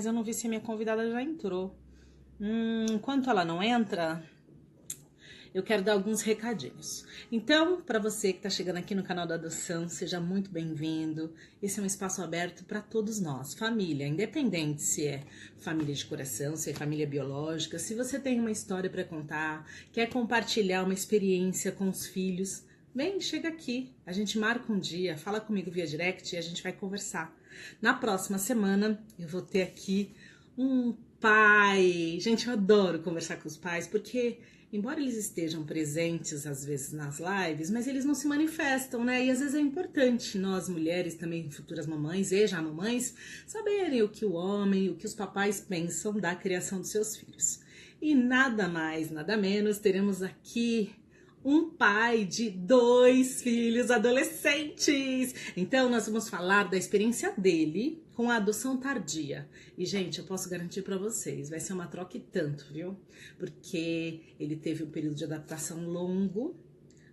mas eu não vi se a minha convidada já entrou. Enquanto ela não entra, eu quero dar alguns recadinhos. Então, para você que está chegando aqui no canal da Adoção, seja muito bem-vindo. Esse é um espaço aberto para todos nós, família, independente se é família de coração, se é família biológica, se você tem uma história para contar, quer compartilhar uma experiência com os filhos, vem, chega aqui. A gente marca um dia, fala comigo via direct e a gente vai conversar. Na próxima semana, eu vou ter aqui um pai. Gente, eu adoro conversar com os pais, porque embora eles estejam presentes às vezes nas lives, mas eles não se manifestam, né? E às vezes é importante nós mulheres, também futuras mamães e já mamães, saberem o que o homem, o que os papais pensam da criação dos seus filhos. E nada mais, nada menos, teremos aqui um pai de 2 filhos adolescentes. Então, nós vamos falar da experiência dele com a adoção tardia. E, gente, eu posso garantir para vocês, vai ser uma troca e tanto, viu? Porque ele teve um período de adaptação longo,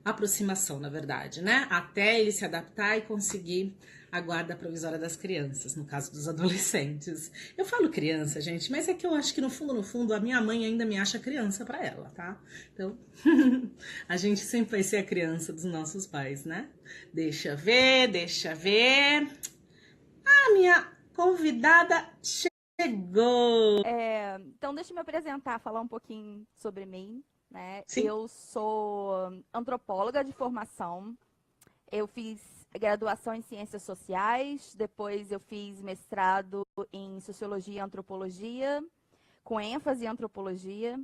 aproximação, na verdade, né? Até ele se adaptar e conseguir a guarda provisória das crianças, no caso dos adolescentes. Eu falo criança, gente, mas é que eu acho que no fundo, a minha mãe ainda me acha criança para ela, tá? Então, a gente sempre vai ser a criança dos nossos pais, né? Deixa ver, deixa ver. A minha convidada chegou. Então, deixa eu me apresentar, falar um pouquinho sobre mim, né? Sim. Eu sou antropóloga de formação. Eu fiz graduação em Ciências Sociais, depois eu fiz mestrado em Sociologia e Antropologia, com ênfase em Antropologia.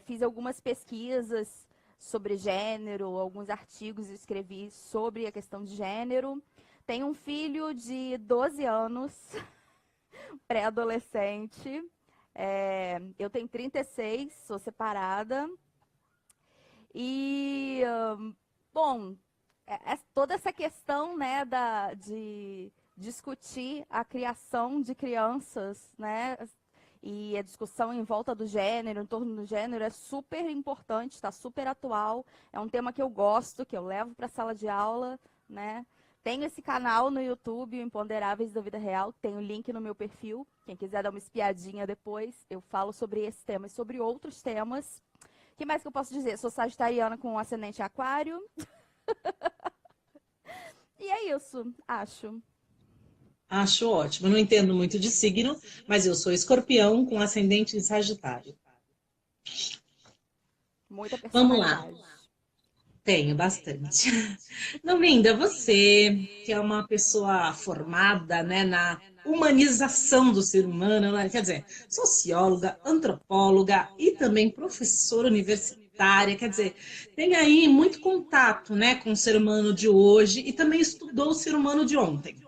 Fiz algumas pesquisas sobre gênero, alguns artigos escrevi sobre a questão de gênero. Tenho um filho de 12 anos, pré-adolescente. Eu tenho 36, sou separada. E, bom, toda essa questão, né, de discutir a criação de crianças, né, e a discussão em volta do gênero, em torno do gênero, é super importante, está super atual. É um tema que eu gosto, que eu levo para a sala de aula, né? Tenho esse canal no YouTube, o Imponderáveis da Vida Real, tem o link no meu perfil. Quem quiser dar uma espiadinha depois, eu falo sobre esse tema e sobre outros temas. O que mais que eu posso dizer? Sou sagitariana com ascendente aquário. E é isso, acho. Acho ótimo. Não entendo muito de signo, mas eu sou escorpião com ascendente em Sagitário. Muita Vamos lá. personalidade. Tenho bastante. Nominda, você que é uma pessoa formada, né, na humanização do ser humano, né? Quer dizer, socióloga, antropóloga e também professora universitária, quer dizer, tem aí muito contato, né, com o ser humano de hoje e também estudou o ser humano de ontem.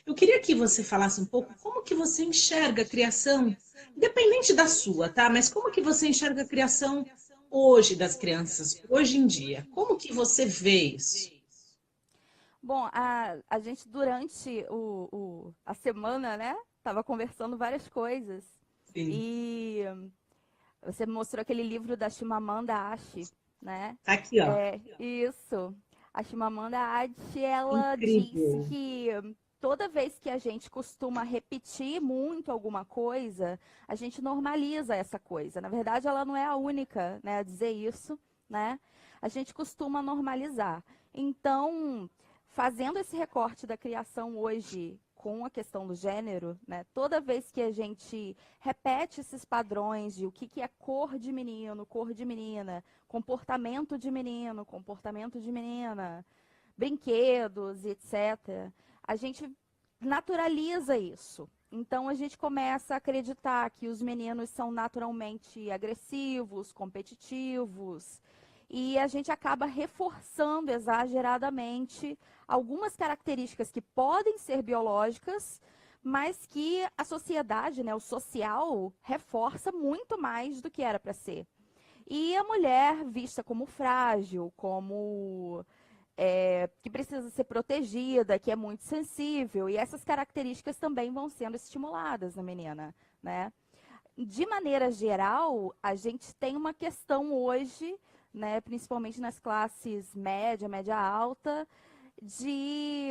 Eu queria que você falasse um pouco como que você enxerga a criação, independente da sua, tá? Mas como que você enxerga a criação hoje das crianças, hoje em dia? Como que você vê isso? Bom, a gente durante a semana, né, tava conversando várias coisas. Sim, E você mostrou aquele livro da Chimamanda Achi, né? tá aqui, ó. Isso. A Chimamanda Adichie, ela disse Incrível. que toda vez que a gente costuma repetir muito alguma coisa, a gente normaliza essa coisa. Na verdade, ela não é a única, né, a dizer isso, né? A gente costuma normalizar. Então, fazendo esse recorte da criação hoje com a questão do gênero, né, toda vez que a gente repete esses padrões de o que é cor de menino, cor de menina, comportamento de menino, comportamento de menina, brinquedos, etc., a gente naturaliza isso. Então a gente começa a acreditar que os meninos são naturalmente agressivos, competitivos, e a gente acaba reforçando exageradamente algumas características que podem ser biológicas, mas que a sociedade, né, o social, reforça muito mais do que era para ser. E a mulher vista como frágil, como que precisa ser protegida, que é muito sensível, e essas características também vão sendo estimuladas na menina, né? De maneira geral, a gente tem uma questão hoje, né, principalmente nas classes média, média alta, de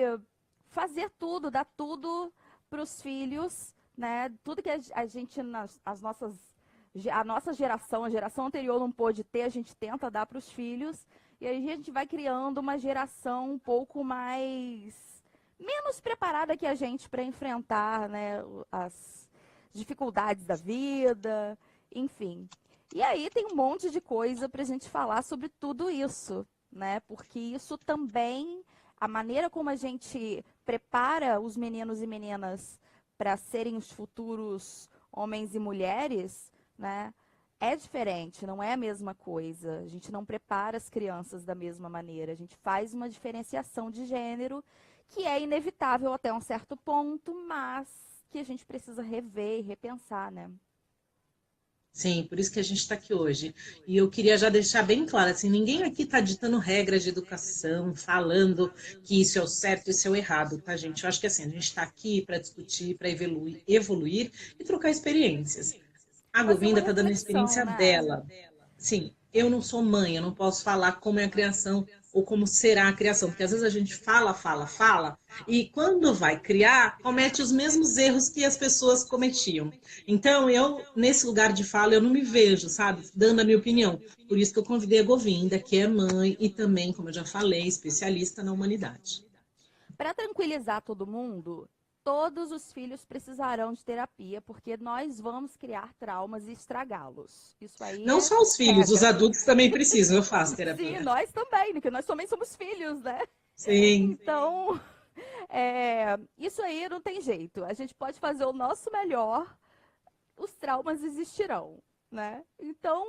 fazer tudo, dar tudo para os filhos, né? Tudo que a gente, a nossa geração, a geração anterior não pôde ter, a gente tenta dar para os filhos, e aí a gente vai criando uma geração um pouco menos preparada que a gente para enfrentar, né, as dificuldades da vida, enfim. E aí tem um monte de coisa para a gente falar sobre tudo isso, né? Porque isso também, a maneira como a gente prepara os meninos e meninas para serem os futuros homens e mulheres, né? É diferente, não é a mesma coisa. A gente não prepara as crianças da mesma maneira. A gente faz uma diferenciação de gênero que é inevitável até um certo ponto, mas que a gente precisa rever e repensar, né? Sim, por isso que a gente está aqui hoje. E eu queria já deixar bem claro, assim, ninguém aqui está ditando regras de educação, falando que isso é o certo, isso é o errado, tá, gente? Eu acho que assim, a gente está aqui para discutir, para evoluir e trocar experiências. A Fazer uma Govinda está dando a reflexão, experiência né? dela. Sim, eu não sou mãe, eu não posso falar como é a criação ou como será a criação, porque às vezes a gente fala, e quando vai criar, comete os mesmos erros que as pessoas cometiam. Então, eu, nesse lugar de fala, eu não me vejo, sabe, dando a minha opinião. Por isso que eu convidei a Govinda, que é mãe e também, como eu já falei, especialista na humanidade. Para tranquilizar todo mundo, todos os filhos precisarão de terapia, porque nós vamos criar traumas e estragá-los. Isso aí Não é só os filhos, os regra. adultos também precisam, eu faço Sim, terapia. nós também, porque nós também somos filhos, né? Sim. Então, isso aí não tem jeito. A gente pode fazer o nosso melhor, os traumas existirão, né? Então,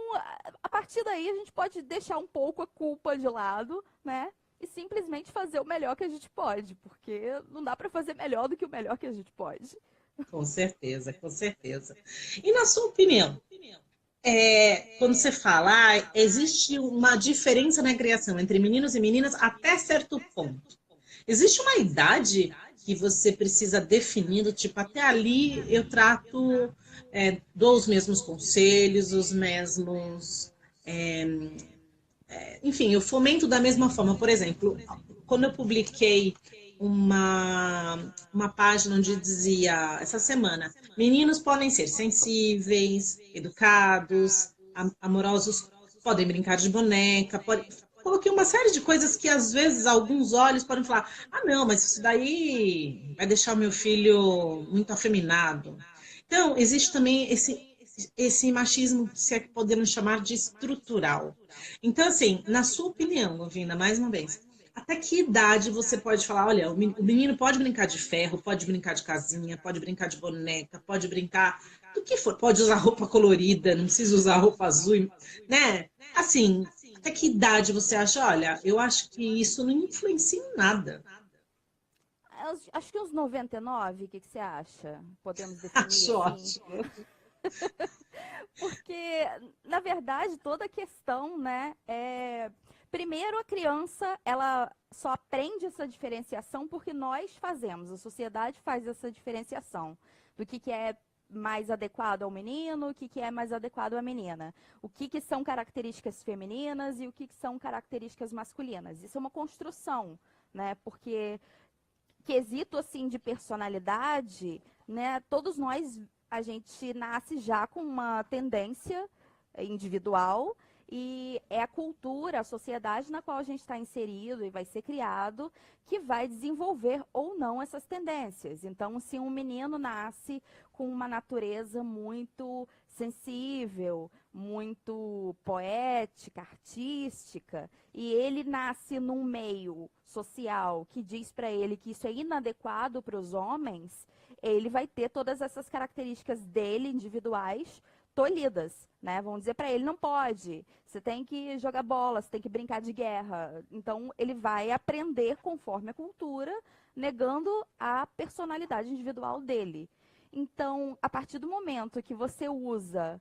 a partir daí, a gente pode deixar um pouco a culpa de lado, né? E simplesmente fazer o melhor que a gente pode, porque não dá para fazer melhor do que o melhor que a gente pode. Com certeza, com certeza. E na sua opinião, quando você fala, existe uma diferença na criação entre meninos e meninas até certo ponto. Existe uma idade que você precisa definir, do tipo, até ali eu trato, dou os mesmos conselhos, os mesmos. Enfim, eu fomento da mesma forma. Por exemplo, quando eu publiquei uma página onde dizia, essa semana, meninos podem ser sensíveis, educados, amorosos, podem brincar de boneca, coloquei uma série de coisas que às vezes alguns olhos podem falar, ah não, mas isso daí vai deixar o meu filho muito afeminado. Então, existe também esse machismo, se é que podemos chamar de estrutural. Então, assim, na sua opinião, Govinda, mais uma vez, até que idade você pode falar, olha, o menino pode brincar de ferro, pode brincar de casinha, pode brincar de boneca, pode brincar do que for, pode usar roupa colorida, não precisa usar roupa azul, né? Assim, até que idade você acha, olha, eu acho que isso não influencia em nada. Acho que uns 99, o que você acha? Podemos definir Acho assim? ótimo. Porque, na verdade, toda a questão, né, primeiro a criança, ela só aprende essa diferenciação porque nós fazemos, a sociedade faz essa diferenciação do que é mais adequado ao menino, o que é mais adequado à menina. O que são características femininas e o que são características masculinas. Isso é uma construção, né, porque quesito assim de personalidade, né? Todos nós a gente nasce já com uma tendência individual e é a cultura, a sociedade na qual a gente está inserido e vai ser criado que vai desenvolver ou não essas tendências. Então, se um menino nasce com uma natureza muito sensível, muito poética, artística, e ele nasce num meio social que diz para ele que isso é inadequado para os homens, ele vai ter todas essas características dele individuais tolhidas, né? Vão dizer para ele não pode, você tem que jogar bola, você tem que brincar de guerra. Então ele vai aprender conforme a cultura, negando a personalidade individual dele. Então, a partir do momento que você usa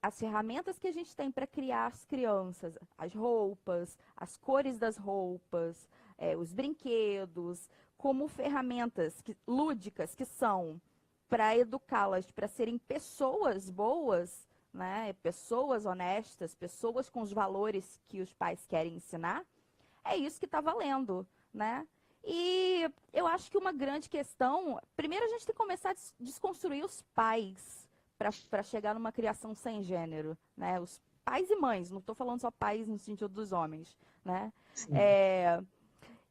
as ferramentas que a gente tem para criar as crianças, as roupas, as cores das roupas, os brinquedos, como ferramentas lúdicas que são para educá-las para serem pessoas boas, né? Pessoas honestas, pessoas com os valores que os pais querem ensinar, é isso que está valendo, né? E eu acho que uma grande questão, primeiro a gente tem que começar a desconstruir os pais para chegar numa criação sem gênero, né? Os pais e mães, não estou falando só pais no sentido dos homens, né? Sim. É,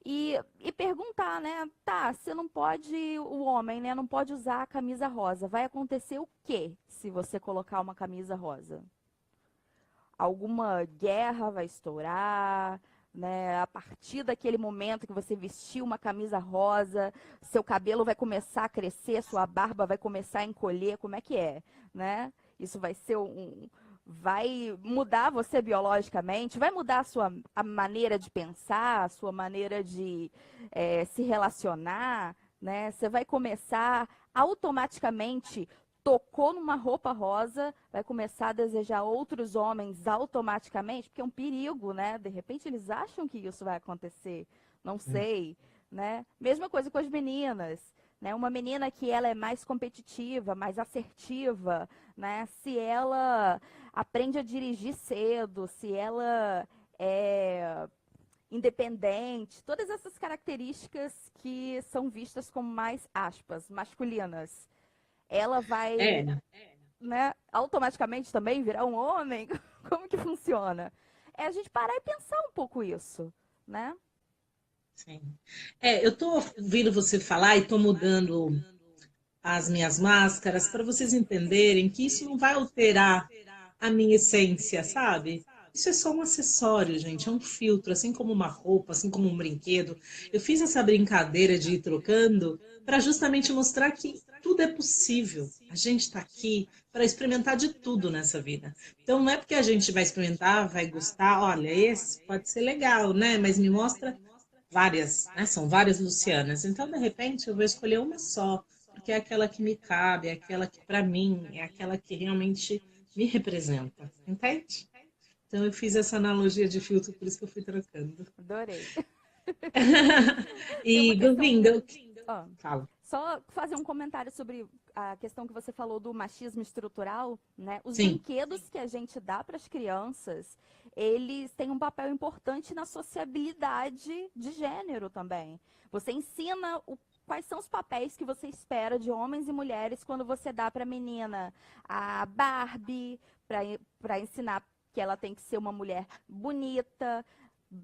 e perguntar, né? Tá, você não pode, o homem, né? Não pode usar a camisa rosa. Vai acontecer o quê se você colocar uma camisa rosa? Alguma guerra vai estourar, né? A partir daquele momento que você vestiu uma camisa rosa, seu cabelo vai começar a crescer, sua barba vai começar a encolher, como é que é, né? Isso vai ser vai mudar você biologicamente, vai mudar a maneira de pensar, a sua maneira de se relacionar, né? Você vai começar automaticamente tocou numa roupa rosa, vai começar a desejar outros homens automaticamente, porque é um perigo, né? De repente eles acham que isso vai acontecer, não sei, né? Mesma coisa com as meninas, né? Uma menina que ela é mais competitiva, mais assertiva, né? Se ela aprende a dirigir cedo, se ela é independente, todas essas características que são vistas como mais, aspas, masculinas, ela vai, É, né, automaticamente também virar um homem? Como que funciona? É a gente parar e pensar um pouco isso, né? sim. Eu tô ouvindo você falar e tô mudando as minhas máscaras para vocês entenderem que isso não vai alterar a minha essência, sabe? Isso é só um acessório, gente, é um filtro, assim como uma roupa, assim como um brinquedo. Eu fiz essa brincadeira de ir trocando para justamente mostrar que tudo é possível. A gente está aqui para experimentar de tudo nessa vida. Então não é porque a gente vai experimentar, vai gostar, olha, esse pode ser legal, né? Mas me mostra várias, né? São várias Lucianas. Então, de repente, eu vou escolher uma só, porque é aquela que me cabe, é aquela que, para mim, é aquela que realmente me representa. Entende? Então, eu fiz essa analogia de filtro, por isso que eu fui trocando. Adorei. Tem uma E, questão. Govinda, eu... Ó, Fala. só fazer um comentário sobre a questão que você falou do machismo estrutural, né? Os Sim, brinquedos que a gente dá para as crianças, eles têm um papel importante na sociabilidade de gênero também. Você ensina quais são os papéis que você espera de homens e mulheres quando você dá para a menina a Barbie, para ensinar que ela tem que ser uma mulher bonita,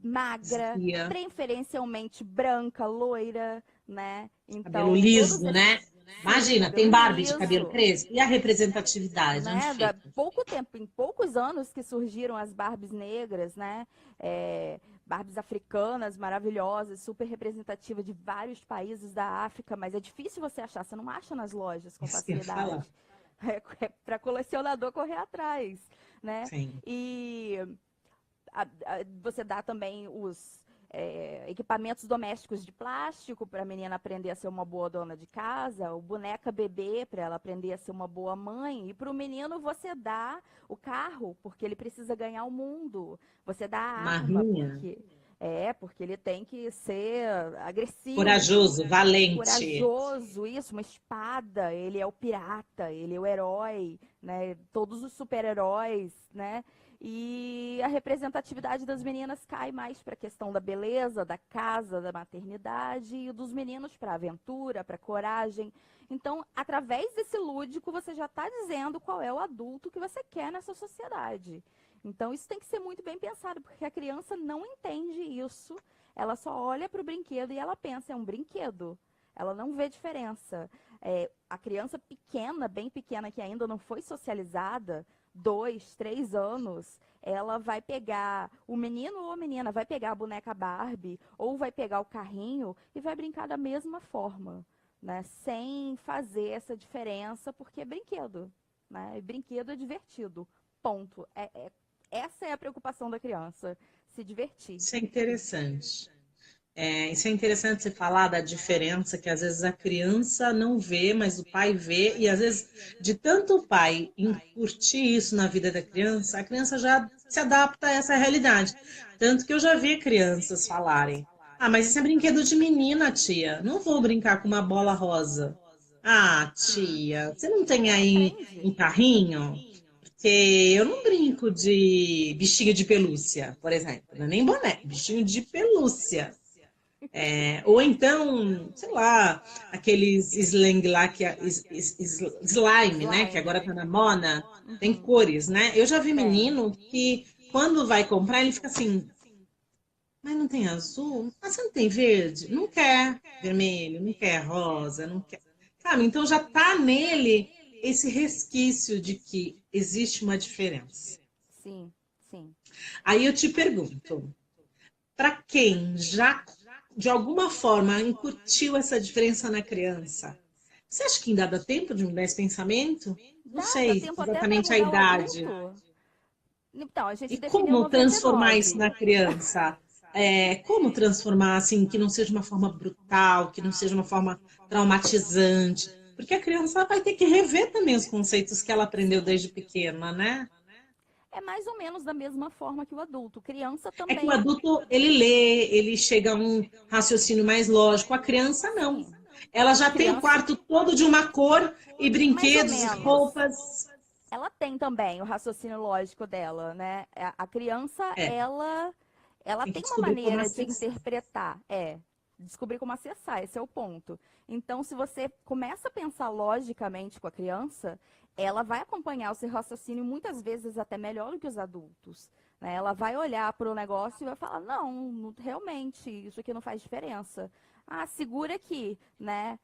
magra, Zia, preferencialmente branca, loira, né? cabelo Então, todos liso, esses. né? Sim, Imagina, tem cabelo Barbie de cabelo liso, crespo. E a representatividade, onde né? Da fica? pouco tempo, em poucos anos que surgiram as Barbies negras, né? Barbies africanas maravilhosas, super representativas de vários países da África, mas é difícil você achar, você não acha nas lojas com Isso que eu ia falar. facilidade. É para colecionador correr atrás, né? Sim. E você dá também os equipamentos domésticos de plástico para a menina aprender a ser uma boa dona de casa, o boneca bebê para ela aprender a ser uma boa mãe, e para o menino você dá o carro porque ele precisa ganhar o mundo, você dá a arma Marrinha, porque ele tem que ser agressivo, corajoso, valente. corajoso, isso, uma espada, ele é o pirata, ele é o herói, né? Todos os super-heróis, né? E a representatividade das meninas cai mais para a questão da beleza, da casa, da maternidade, e dos meninos para a aventura, para a coragem. Então, através desse lúdico, você já está dizendo qual é o adulto que você quer nessa sociedade. Então, isso tem que ser muito bem pensado, porque a criança não entende isso. Ela só olha para o brinquedo e ela pensa, é um brinquedo. Ela não vê diferença. A criança pequena, bem pequena, que ainda não foi socializada, 2, 3 anos, ela vai pegar, o menino ou a menina vai pegar a boneca Barbie ou vai pegar o carrinho e vai brincar da mesma forma, né? Sem fazer essa diferença, porque é brinquedo, né? E brinquedo é divertido, ponto. Essa é a preocupação da criança, se divertir. Isso é interessante. Isso é interessante você falar da diferença que às vezes a criança não vê, mas o pai vê, e às vezes, de tanto o pai curtir isso na vida da criança, a criança já se adapta a essa realidade. Tanto que eu já vi crianças falarem: Ah, mas isso é brinquedo de menina, tia. Não vou brincar com uma bola rosa. Ah, tia, você não tem aí Aprende. um carrinho? Porque eu não brinco de bichinho de pelúcia, por exemplo. Não é nem boné, bichinho de pelúcia. Ou então, sei lá, aqueles slang lá, slime, né? Que agora tá Slime. na moda, tem Uhum. cores, né? Eu já vi Tem. menino que, quando vai comprar, ele fica assim, mas não tem azul? Mas você não tem verde? Não quer vermelho, não quer rosa, não quer. Sabe? Então já tá nele esse resquício de que existe uma diferença. Sim, sim. Aí eu te pergunto, para quem já de alguma forma incutiu essa diferença na criança, você acha que ainda dá tempo de mudar esse pensamento? Não Dá sei tempo até para exatamente a mudar o idade. adulto? Então, a E gente definiu como transformar isso 99. na criança? Como transformar assim, que não seja uma forma brutal, que não seja uma forma traumatizante? Porque a criança vai ter que rever também os conceitos que ela aprendeu desde Sim. pequena, né? É mais ou menos da mesma forma que o adulto. Criança É que o também. adulto, ele lê, ele chega a um raciocínio mais lógico. A criança, não. Sim. Ela já tem o Criança, quarto todo de uma cor e mais ou brinquedos e menos. roupas. Ela tem também o raciocínio lógico dela, né? A criança, É, ela tem que tem uma descobrir como maneira de acessar. interpretar, descobrir como acessar, esse é o ponto. Então, se você começa a pensar logicamente com a criança, ela vai acompanhar o seu raciocínio muitas vezes até melhor do que os adultos. Né? Ela vai olhar para o negócio e vai falar, não, realmente, isso aqui não faz diferença. Ah, segura aqui, né?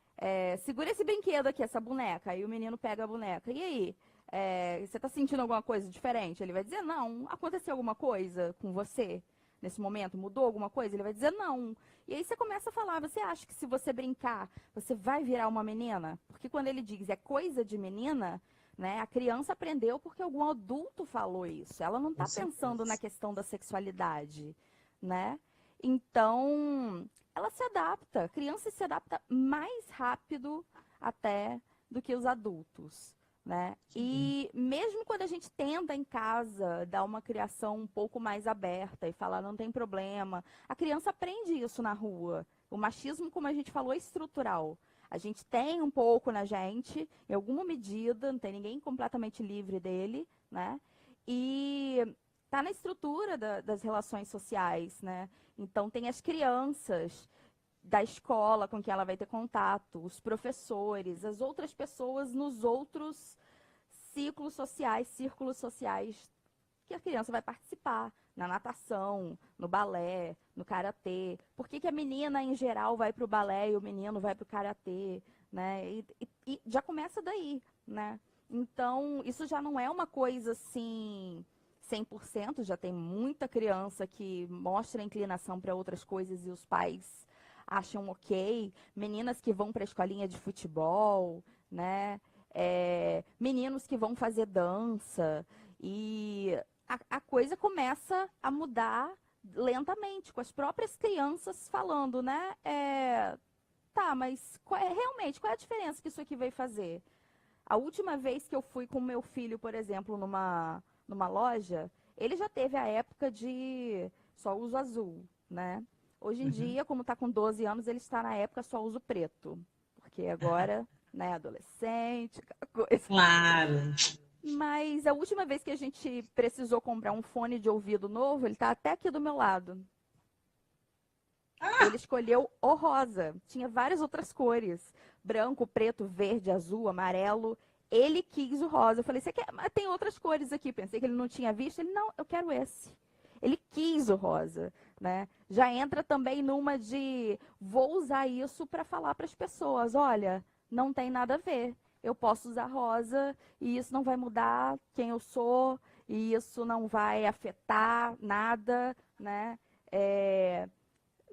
Segura esse brinquedo aqui, essa boneca. Aí o menino pega a boneca. E aí? Você está sentindo alguma coisa diferente? Ele vai dizer, não. Aconteceu alguma coisa com você nesse momento? Mudou alguma coisa? Ele vai dizer, não. E aí você começa a falar, você acha que se você brincar, você vai virar uma menina? Porque quando ele diz é coisa de menina, né, a criança aprendeu porque algum adulto falou isso. Ela não Com está pensando na certeza. questão da sexualidade, né? Então, ela se adapta. A criança se adapta mais rápido até do que os adultos. Né? Que bom. E mesmo quando a gente tenta em casa dar uma criação um pouco mais aberta e falar não tem problema, a criança aprende isso na rua. O machismo, como a gente falou, é estrutural. A gente tem um pouco na gente, em alguma medida, não tem ninguém completamente livre dele, né? E está na estrutura das relações sociais, né? Então tem as crianças da escola com quem ela vai ter contato, os professores, as outras pessoas nos outros círculos sociais que a criança vai participar, na natação, no balé, no karatê. Por que, que a menina, em geral, vai para o balé e o menino vai para o karatê? Né? E já começa daí, né? Então, isso já não é uma coisa assim 100%, já tem muita criança que mostra inclinação para outras coisas e os pais acham ok. Meninas que vão para a escolinha de futebol, né? Meninos que vão fazer dança. E a coisa começa a mudar lentamente, com as próprias crianças falando, né? Tá, mas realmente, qual é a diferença que isso aqui vai fazer? A última vez que eu fui com meu filho, por exemplo, numa loja, ele já teve a época de só uso azul, né? Hoje em Uhum. dia, como está com 12 anos, ele está na época só uso preto. Porque agora, né, adolescente, aquela coisa. Claro. Mas a última vez que a gente precisou comprar um fone de ouvido novo, ele está até aqui do meu lado. Ele Ah, escolheu o rosa. Tinha várias outras cores: branco, preto, verde, azul, amarelo. Ele quis o rosa. Eu falei, você quer? Mas tem outras cores aqui. Pensei que ele não tinha visto. Ele, não, eu quero esse. Ele quis o rosa, né? Já entra também numa de vou usar isso para falar para as pessoas, olha, não tem nada a ver. Eu posso usar rosa e isso não vai mudar quem eu sou e isso não vai afetar nada, né? É,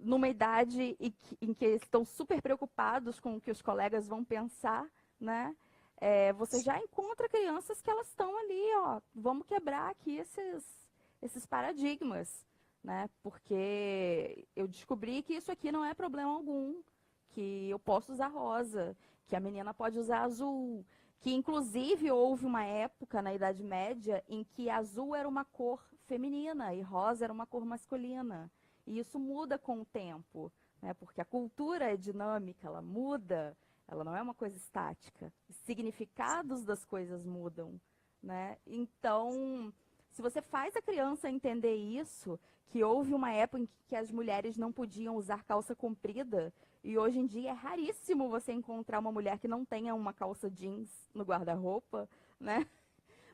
numa idade em que estão super preocupados com o que os colegas vão pensar, né? Você já encontra crianças que elas estão ali, ó, vamos quebrar aqui esses paradigmas, né? Porque eu descobri que isso aqui não é problema algum, que eu posso usar rosa, que a menina pode usar azul, que inclusive houve uma época na Idade Média em que azul era uma cor feminina e rosa era uma cor masculina. E isso muda com o tempo, né? Porque a cultura é dinâmica, ela muda, ela não é uma coisa estática. Os significados das coisas mudam, né? Então, Se você faz a criança entender isso, que houve uma época em que as mulheres não podiam usar calça comprida, e hoje em dia é raríssimo você encontrar uma mulher que não tenha uma calça jeans no guarda-roupa, né?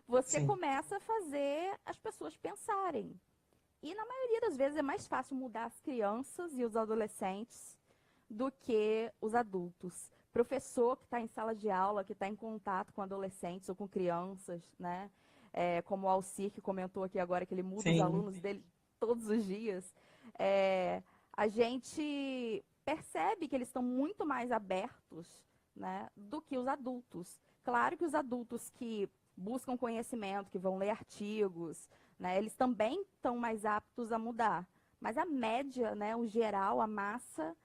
Você Sim, começa a fazer as pessoas pensarem. E na maioria das vezes é mais fácil mudar as crianças e os adolescentes do que os adultos. Professor que está em sala de aula, que está em contato com adolescentes ou com crianças, né? Como o Alcir, que comentou aqui agora que ele muda os sim, alunos dele todos os dias, a gente percebe que eles estão muito mais abertos, né, do que os adultos. Claro que os adultos que buscam conhecimento, que vão ler artigos, né, eles também estão mais aptos a mudar. Mas a média, né, o geral, a massa,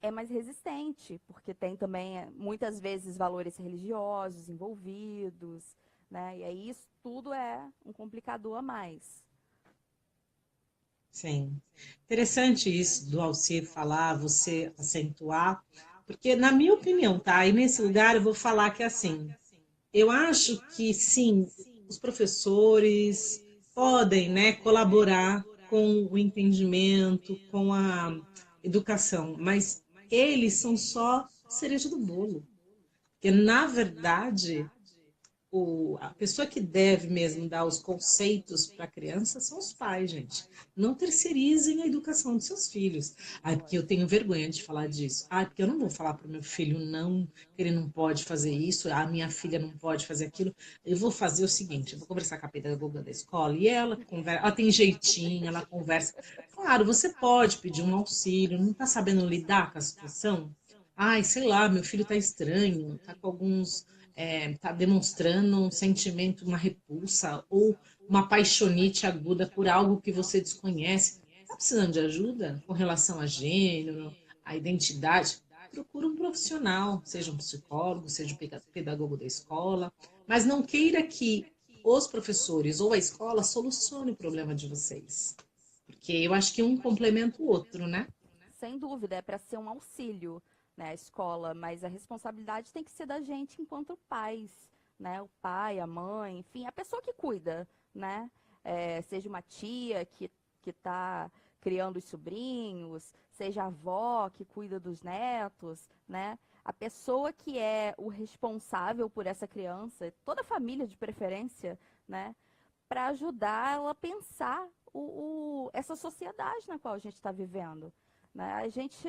é mais resistente, porque tem também, muitas vezes, valores religiosos envolvidos, né? E aí isso tudo é um complicador a mais. sim. Interessante isso do Alcir falar, você acentuar, porque na minha opinião, tá? E nesse lugar eu vou falar que assim, eu acho que sim, os professores podem, né, colaborar com o entendimento, com a educação, mas eles são só cereja do bolo. Porque, na verdade, a pessoa que deve mesmo dar os conceitos para a criança são os pais, gente. Não terceirizem a educação dos seus filhos. Ai, porque eu tenho vergonha de falar disso. Ai, porque eu não vou falar para o meu filho não, que ele não pode fazer isso, a minha filha não pode fazer aquilo. Eu vou fazer o seguinte, eu vou conversar com a pedagoga da escola e ela conversa, ela tem jeitinho, ela conversa. Claro, você pode pedir um auxílio, não está sabendo lidar com a situação? Ai, sei lá, meu filho está estranho, está com alguns está demonstrando um sentimento, uma repulsa ou uma paixonite aguda por algo que você desconhece. Está precisando de ajuda com relação a gênero, a identidade? Procura um profissional, seja um psicólogo, seja um pedagogo da escola, mas não queira que os professores ou a escola solucione o problema de vocês. Porque eu acho que um complementa o outro, né? Sem dúvida, é para ser um auxílio, né, a escola, mas a responsabilidade tem que ser da gente enquanto pais, né, o pai, a mãe, enfim, a pessoa que cuida, né, seja uma tia que está criando os sobrinhos, seja a avó que cuida dos netos, né, a pessoa que é o responsável por essa criança, toda a família de preferência, né, para ajudar ela a pensar essa sociedade na qual a gente está vivendo, né? A gente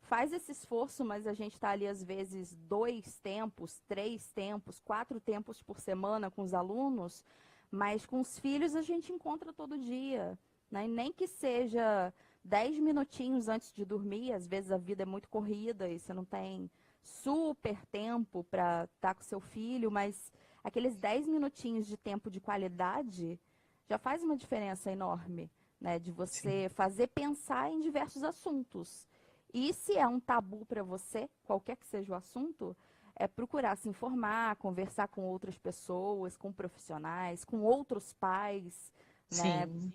faz esse esforço, mas a gente está ali, às vezes, 2 tempos, 3 tempos, 4 tempos por semana com os alunos, mas com os filhos a gente encontra todo dia, né? E nem que seja 10 minutinhos antes de dormir, às vezes a vida é muito corrida e você não tem super tempo para estar com seu filho, mas aqueles 10 minutinhos de tempo de qualidade já faz uma diferença enorme, né? De Sim, você fazer pensar em diversos assuntos. E se é um tabu para você, qualquer que seja o assunto, é procurar se informar, conversar com outras pessoas, com profissionais, com outros pais, né? sim,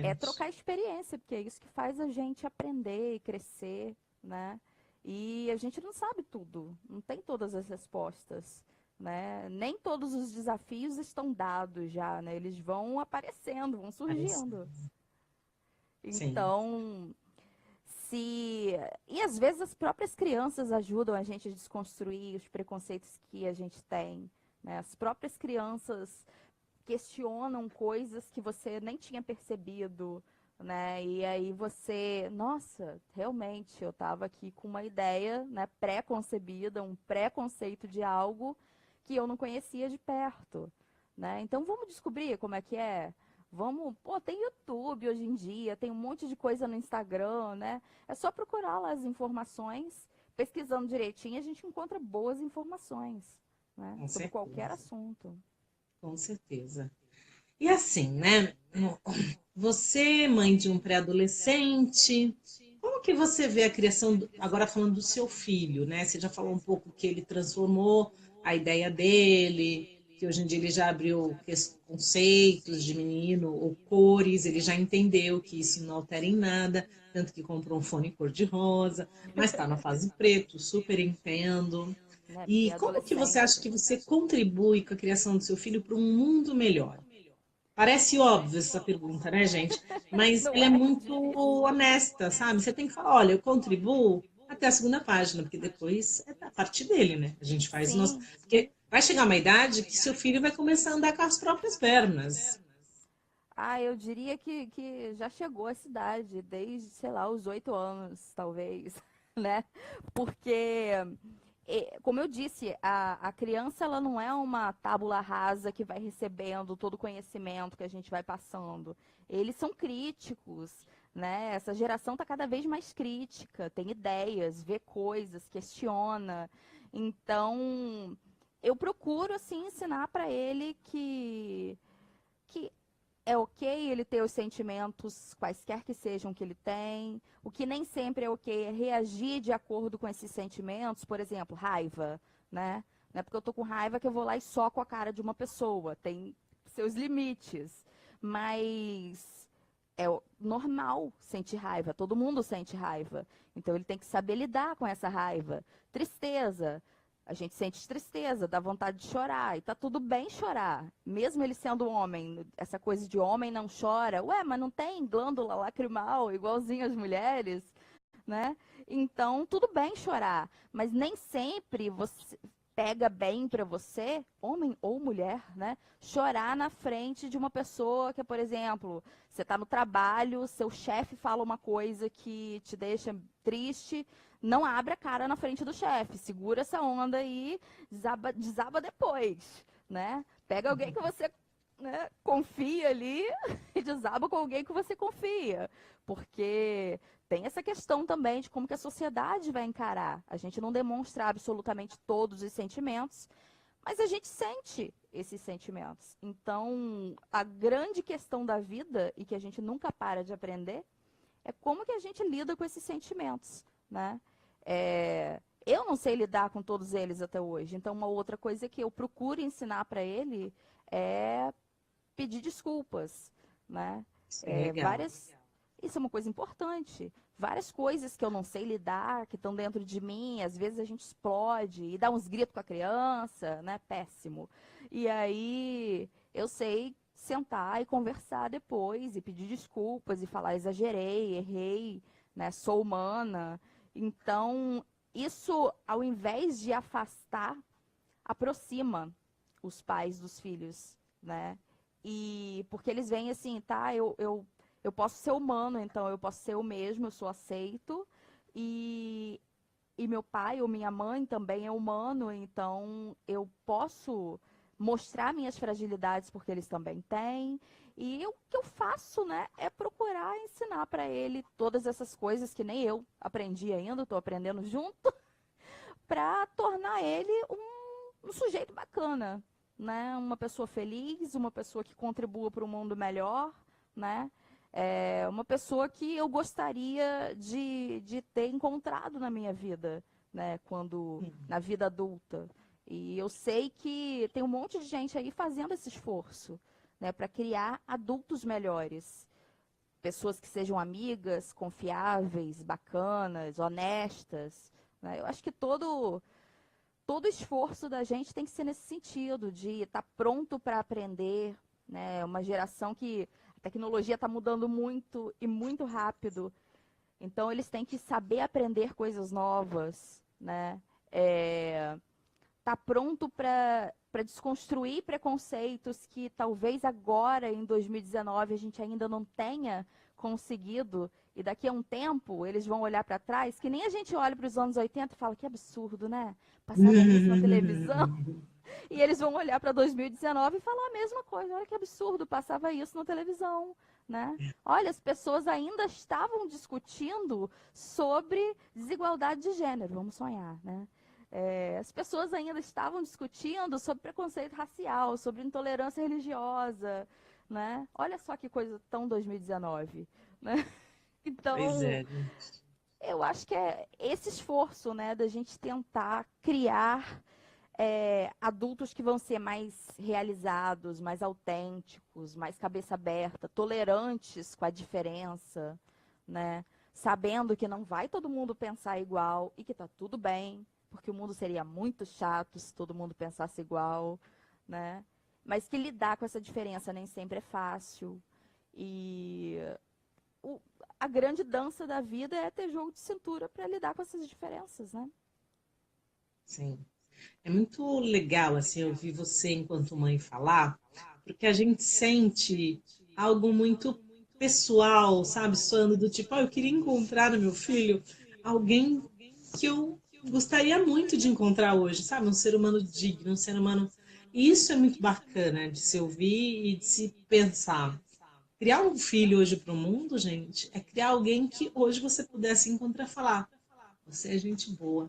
É importante. trocar experiência, porque é isso que faz a gente aprender e crescer, né? E a gente não sabe tudo, não tem todas as respostas, né? Nem todos os desafios estão dados já, né? Eles vão aparecendo, vão Parece. surgindo. Sim, Então, se e às vezes as próprias crianças ajudam a gente a desconstruir os preconceitos que a gente tem, né? As próprias crianças questionam coisas que você nem tinha percebido, né? E aí você, nossa, realmente eu estava aqui com uma ideia, né, pré-concebida, um preconceito de algo que eu não conhecia de perto, né? Então vamos descobrir como é que é. Vamos, pô, tem YouTube hoje em dia, tem um monte de coisa no Instagram, né? É só procurar lá as informações, pesquisando direitinho, a gente encontra boas informações, né? com Sobre qualquer certeza, assunto. com certeza. E assim, né? Você, mãe de um pré-adolescente, como que você vê a criação, agora falando do seu filho, né? Você já falou um pouco que ele transformou a ideia dele, que hoje em dia ele já abriu conceitos de menino ou cores, ele já entendeu que isso não altera em nada, tanto que comprou um fone cor-de-rosa, mas está na fase preto, super entendo. Né? Porque E como que você acha adolescência. que você contribui com a criação do seu filho para um mundo melhor? Parece óbvio essa pergunta, né, gente? Mas Não ela é é muito difícil. honesta, sabe? Você tem que falar, olha, eu contribuo até a segunda página, porque depois é a parte dele, né? A gente faz o nosso. Sim. Porque vai chegar uma idade que seu filho vai começar a andar com as próprias pernas. Ah, eu diria que já chegou à cidade, desde, sei lá, os 8 anos, talvez, né? Porque, como eu disse, a criança ela não é uma tábula rasa que vai recebendo todo o conhecimento que a gente vai passando. Eles são críticos, né? Essa geração está cada vez mais crítica, tem ideias, vê coisas, questiona. Então, eu procuro, assim, ensinar para ele que é ok ele ter os sentimentos, quaisquer que sejam que ele tem. O que nem sempre é ok é reagir de acordo com esses sentimentos. Por exemplo, raiva, né? Não é porque eu tô com raiva que eu vou lá e soco a cara de uma pessoa. Tem seus limites. Mas é normal sentir raiva. Todo mundo sente raiva. Então ele tem que saber lidar com essa raiva. Tristeza. A gente sente tristeza, dá vontade de chorar, e tá tudo bem chorar. Mesmo ele sendo homem, essa coisa de homem não chora. Ué, mas não tem glândula lacrimal igualzinho as mulheres, né? Então, tudo bem chorar, mas nem sempre você pega bem para você, homem ou mulher, né? Chorar na frente de uma pessoa que, por exemplo, você está no trabalho, seu chefe fala uma coisa que te deixa triste, não abre a cara na frente do chefe, segura essa onda e desaba depois, né? Pega alguém que você, né, confia ali e desaba com alguém que você confia, porque tem essa questão também de como que a sociedade vai encarar. A gente não demonstra absolutamente todos os sentimentos, mas a gente sente esses sentimentos. Então, a grande questão da vida, e que a gente nunca para de aprender, é como que a gente lida com esses sentimentos, né? Eu não sei lidar com todos eles até hoje. Então, uma outra coisa que eu procuro ensinar para ele é pedir desculpas, né? Isso é legal. Isso é uma coisa importante. Várias coisas que eu não sei lidar, que estão dentro de mim, às vezes a gente explode e dá uns gritos com a criança, né? Péssimo. E aí eu sei sentar e conversar depois e pedir desculpas e falar exagerei, errei, né? Sou humana. Então, isso ao invés de afastar, aproxima os pais dos filhos, né? E porque eles veem assim, tá, eu posso ser humano, então eu posso ser o mesmo, eu sou aceito. E, e meu pai ou minha mãe também é humano, então eu posso mostrar minhas fragilidades porque eles também têm. E o que eu faço, né, é procurar ensinar para ele todas essas coisas que nem eu aprendi ainda, estou aprendendo junto, para tornar ele um sujeito bacana, né? Uma pessoa feliz, uma pessoa que contribua para um mundo melhor, né? Uma pessoa que eu gostaria de ter encontrado na minha vida, né? Quando na vida adulta. E eu sei que tem um monte de gente aí fazendo esse esforço, né? Para criar adultos melhores. Pessoas que sejam amigas, confiáveis, bacanas, honestas, né? Eu acho que todo esforço da gente tem que ser nesse sentido, de estar pronto para aprender, né? Uma geração que a tecnologia está mudando muito e muito rápido. Então, eles têm que saber aprender coisas novas, né? Tá pronto para desconstruir preconceitos que talvez agora, em 2019, a gente ainda não tenha conseguido. E daqui a um tempo, eles vão olhar para trás, que nem a gente olha para os anos 80 e fala que absurdo, né? Passava isso na televisão. E eles vão olhar para 2019 e falar a mesma coisa. Olha que absurdo, passava isso na televisão, né? Olha, as pessoas ainda estavam discutindo sobre desigualdade de gênero. Vamos sonhar, né? As pessoas ainda estavam discutindo sobre preconceito racial, sobre intolerância religiosa, né? Olha só que coisa tão 2019, né? Pois Então, é, gente. eu acho que é esse esforço, né, da gente tentar criar adultos que vão ser mais realizados, mais autênticos, mais cabeça aberta, tolerantes com a diferença, né? Sabendo que não vai todo mundo pensar igual e que tá tudo bem, porque o mundo seria muito chato se todo mundo pensasse igual, né? mas que lidar com essa diferença nem sempre é fácil. E a grande dança da vida é ter jogo de cintura para lidar com essas diferenças, né? Sim. É muito legal, assim, ouvir você, enquanto mãe, falar, porque a gente sente algo muito pessoal, sabe? Soando do tipo, eu queria encontrar no meu filho alguém que eu gostaria muito de encontrar hoje, sabe? Um ser humano digno, um ser humano. E isso é muito bacana de se ouvir e de se pensar. Criar um filho hoje para o mundo, gente, é criar alguém que hoje você pudesse encontrar e falar: você é gente boa,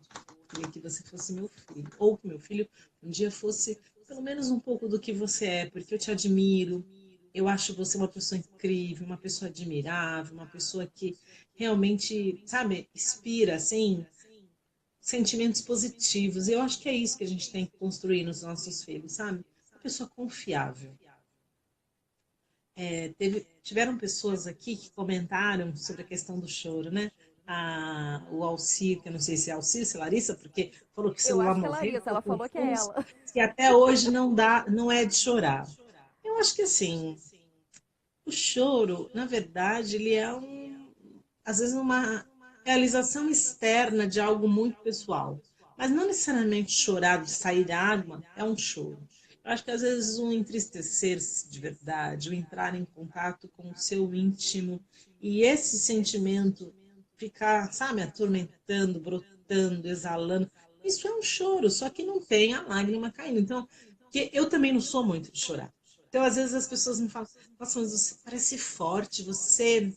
queria que você fosse meu filho. Ou que meu filho um dia fosse pelo menos um pouco do que você é, porque eu te admiro. Eu acho você uma pessoa incrível, uma pessoa admirável, uma pessoa que realmente, sabe, inspira, assim, sentimentos positivos. E eu acho que é isso que a gente tem que construir nos nossos filhos, sabe? Uma pessoa confiável. Tiveram pessoas aqui que comentaram sobre a questão do choro, né? O Alcir, que eu não sei se é Alcir, se é Larissa, porque falou que o Eu celular acho que é morreu, Larissa, ficou ela falou que é confuso, ela. que até hoje não dá, não é de chorar. Eu acho que assim, o choro, na verdade, ele é às vezes uma realização externa de algo muito pessoal. Mas não necessariamente chorar de sair água é um choro. Eu acho que às vezes um entristecer-se de verdade, o entrar em contato com o seu íntimo e esse sentimento ficar, sabe, atormentando, brotando, exalando, isso é um choro, só que não tem a lágrima caindo. Então, porque eu também não sou muito de chorar. Então, às vezes as pessoas me falam: nossa, mas você parece forte, você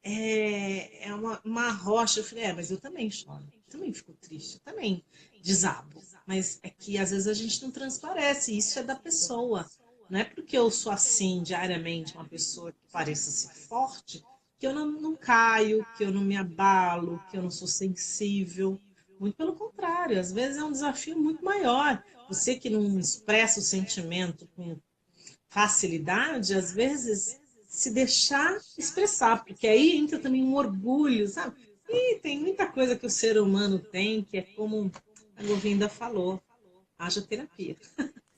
é uma rocha. Eu falei: mas eu também choro, eu também fico triste, eu também desabo. Mas é que às vezes a gente não transparece, isso é da pessoa. Não é porque eu sou assim diariamente, uma pessoa que pareça ser forte, que eu não caio, que eu não me abalo, que eu não sou sensível. Muito pelo contrário, às vezes é um desafio muito maior. Você que não expressa o sentimento com facilidade, às vezes se deixar expressar, porque aí entra também um orgulho, sabe? E tem muita coisa que o ser humano tem, que é como a Govinda falou, haja terapia.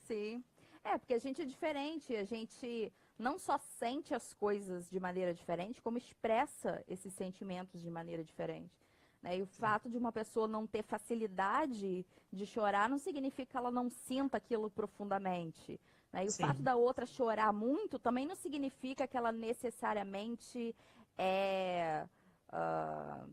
Sim. É, porque a gente é diferente, a gente não só sente as coisas de maneira diferente, como expressa esses sentimentos de maneira diferente. Né? E o fato de uma pessoa não ter facilidade de chorar não significa que ela não sinta aquilo profundamente. Né? E o fato Sim, da outra chorar muito também não significa que ela necessariamente é, ah,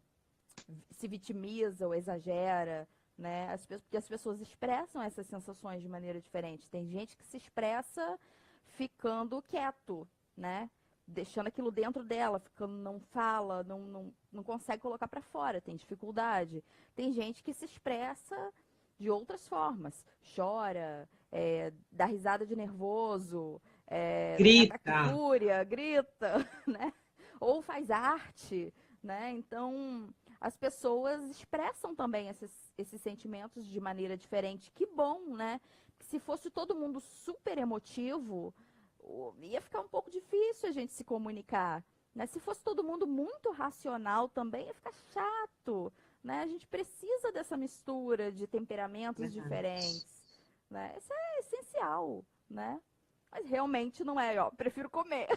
se vitimiza ou exagera, né? Porque as pessoas expressam essas sensações de maneira diferente. Tem gente que se expressa ficando quieto, né? Deixando aquilo dentro dela, ficando, não fala, não consegue colocar para fora, tem dificuldade. Tem gente que se expressa de outras formas, chora, dá risada de nervoso, tem ataque de grita. fúria, grita, né? Ou faz arte, né? Então, as pessoas expressam também esses sentimentos de maneira diferente. Que bom, né? Se fosse todo mundo super emotivo, ia ficar um pouco difícil a gente se comunicar. Né? Se fosse todo mundo muito racional também, ia ficar chato. Né? A gente precisa dessa mistura de temperamentos Verdade. diferentes. Né? Isso é essencial. Né? Mas realmente não é, ó, prefiro comer.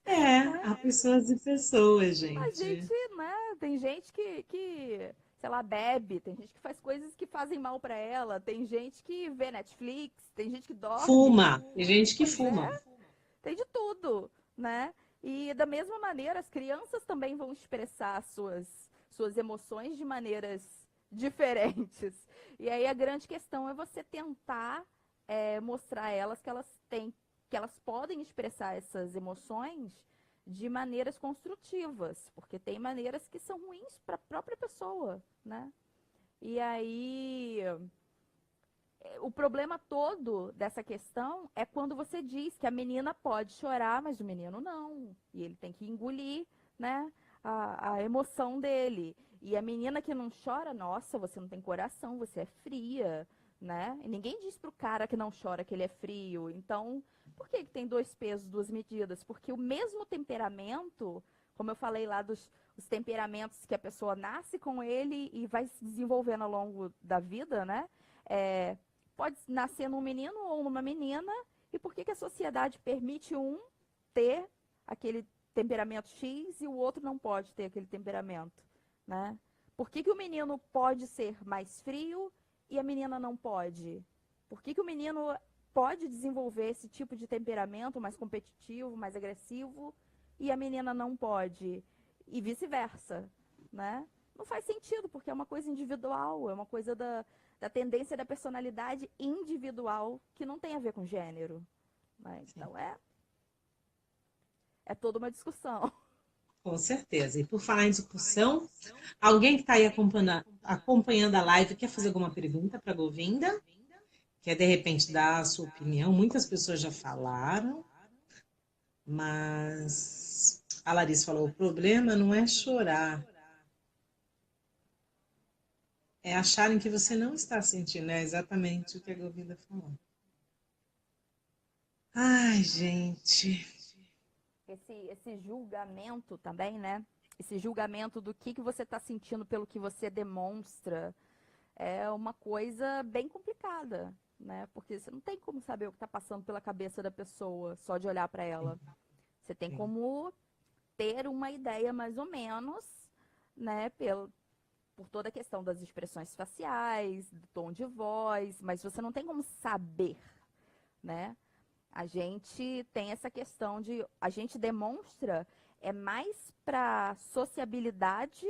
É, Né? há pessoas e pessoas, A gente, gente. né, tem gente que, sei lá, bebe, tem gente que faz coisas que fazem mal pra ela, tem gente que vê Netflix, tem gente que dorme. Fuma, tem gente que Pois fuma. é, tem de tudo, né? E da mesma maneira, as crianças também vão expressar suas emoções de maneiras diferentes. E aí a grande questão é você tentar mostrar a elas que elas têm, que elas podem expressar essas emoções de maneiras construtivas, porque tem maneiras que são ruins para a própria pessoa, né? E aí o problema todo dessa questão é quando você diz que a menina pode chorar, mas o menino não. E ele tem que engolir, né, a emoção dele. E a menina que não chora, nossa, você não tem coração, você é fria, né? E ninguém diz pro cara que não chora que ele é frio. Então, por que que tem dois pesos, duas medidas? Porque o mesmo temperamento, como eu falei lá dos os temperamentos que a pessoa nasce com ele e vai se desenvolvendo ao longo da vida, né? É, pode nascer num menino ou numa menina, e por que que a sociedade permite um ter aquele temperamento X e o outro não pode ter aquele temperamento, né? Por que que o menino pode ser mais frio e a menina não pode? Por que que o menino pode desenvolver esse tipo de temperamento mais competitivo, mais agressivo, e a menina não pode? E vice-versa, né? Não faz sentido, porque é uma coisa individual, é uma coisa da tendência da personalidade individual que não tem a ver com gênero, né? Então é toda uma discussão. Com certeza. E por falar em discussão, alguém que está aí acompanhando a live quer fazer alguma pergunta para a Govinda? Quer de repente dar a sua opinião? Muitas pessoas já falaram, mas a Larissa falou: o problema não é chorar, é acharem que você não está sentindo. É exatamente o que a Govinda falou. Ai, gente. Esse julgamento também, né? Esse julgamento do que você está sentindo pelo que você demonstra é uma coisa bem complicada, né? Porque você não tem como saber o que está passando pela cabeça da pessoa só de olhar para ela. Você tem como ter uma ideia mais ou menos, né? Por toda a questão das expressões faciais, do tom de voz, mas você não tem como saber, né? A gente tem essa questão de, a gente demonstra mais para sociabilidade